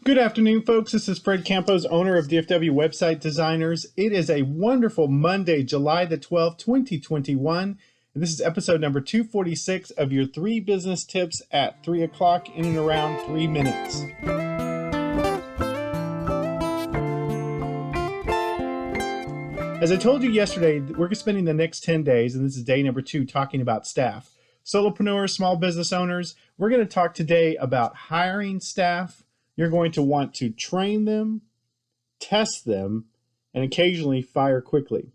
Good afternoon, folks. This is Fred Campos, owner of DFW Website Designers. It is a wonderful Monday, July the 12th, 2021. And this is episode number 246 of your 3 business tips at 3 o'clock in and around 3 minutes. As I told you yesterday, we're spending the next 10 days, and this is day number 2, talking about staff. Solopreneurs, small business owners, we're going to talk today about hiring staff. You're going to want to train them, test them, and occasionally fire quickly.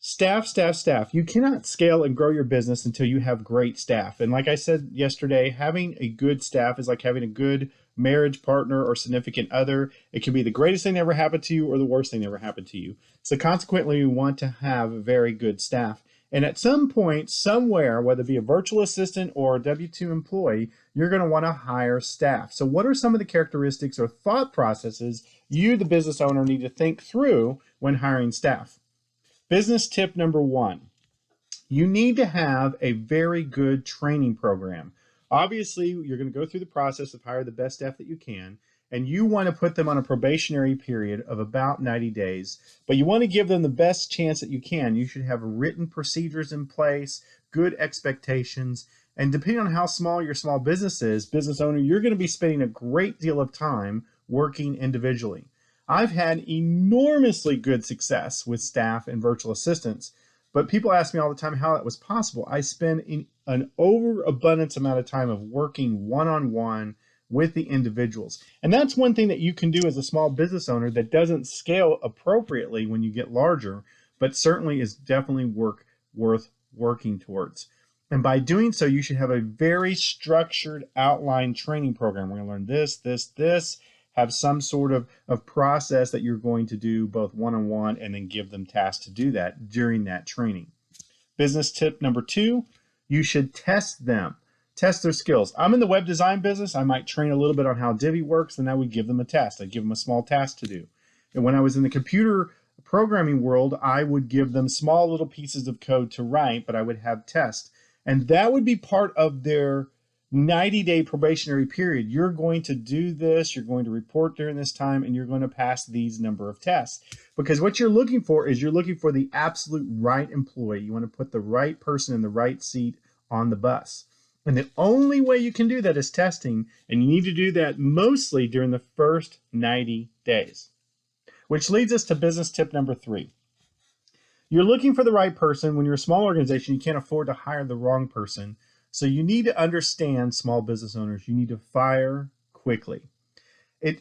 Staff. You cannot scale and grow your business until you have great staff. And like I said yesterday, having a good staff is like having a good marriage partner or significant other. It can be the greatest thing that ever happened to you or the worst thing that ever happened to you. So consequently, you want to have a very good staff. And at some point, somewhere, whether it be a virtual assistant or a W-2 employee, you're going to want to hire staff. So what are some of the characteristics or thought processes you, the business owner, need to think through when hiring staff? Business tip number 1, you need to have a very good training program. Obviously, you're going to go through the process of hire the best staff that you can, and you want to put them on a probationary period of about 90 days, but you want to give them the best chance that you can. You should have written procedures in place, good expectations, and depending on how small your small business is, business owner, you're going to be spending a great deal of time working individually. I've had enormously good success with staff and virtual assistants, but people ask me all the time how that was possible. I spend an overabundance amount of time of working one-on-one with the individuals. And that's one thing that you can do as a small business owner that doesn't scale appropriately when you get larger, but certainly is definitely worth working towards. And by doing so, you should have a very structured outline training program. We're going to learn this, have some sort of process that you're going to do both one-on-one and then give them tasks to do that during that training. Business tip number 2, you should test them. Test their skills. I'm in the web design business. I might train a little bit on how Divi works, and I would give them a test. I'd give them a small task to do. And when I was in the computer programming world, I would give them small little pieces of code to write, but I would have tests. And that would be part of their 90-day probationary period. You're going to do this, you're going to report during this time, and you're going to pass these number of tests. Because what you're looking for is you're looking for the absolute right employee. You want to put the right person in the right seat on the bus. And the only way you can do that is testing, and you need to do that mostly during the first 90 days. Which leads us to business tip number 3. You're looking for the right person. When you're a small organization, you can't afford to hire the wrong person. So you need to understand, small business owners, you need to fire quickly.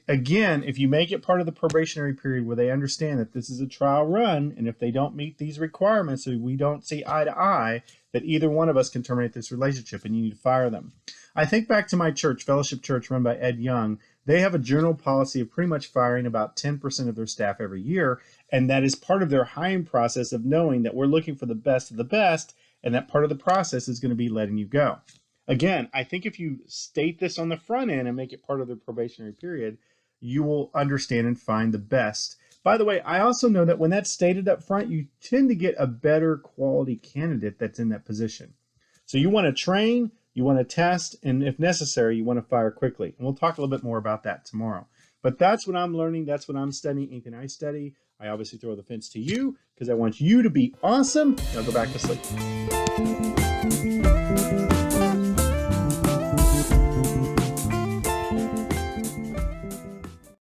Again, if you make it part of the probationary period where they understand that this is a trial run, and if they don't meet these requirements, or we don't see eye to eye, that either one of us can terminate this relationship and you need to fire them. I think back to my church, Fellowship Church, run by Ed Young. They have a general policy of pretty much firing about 10% of their staff every year, and that is part of their hiring process of knowing that we're looking for the best of the best, and that part of the process is going to be letting you go. Again, I think if you state this on the front end and make it part of the probationary period, you will understand and find the best. By the way, I also know that when that's stated up front, you tend to get a better quality candidate that's in that position. So you want to train, you want to test, and if necessary, you want to fire quickly. And we'll talk a little bit more about that tomorrow. But that's what I'm learning. That's what I'm studying. Anything I study, I obviously throw the fence to you because I want you to be awesome. Now go back to sleep.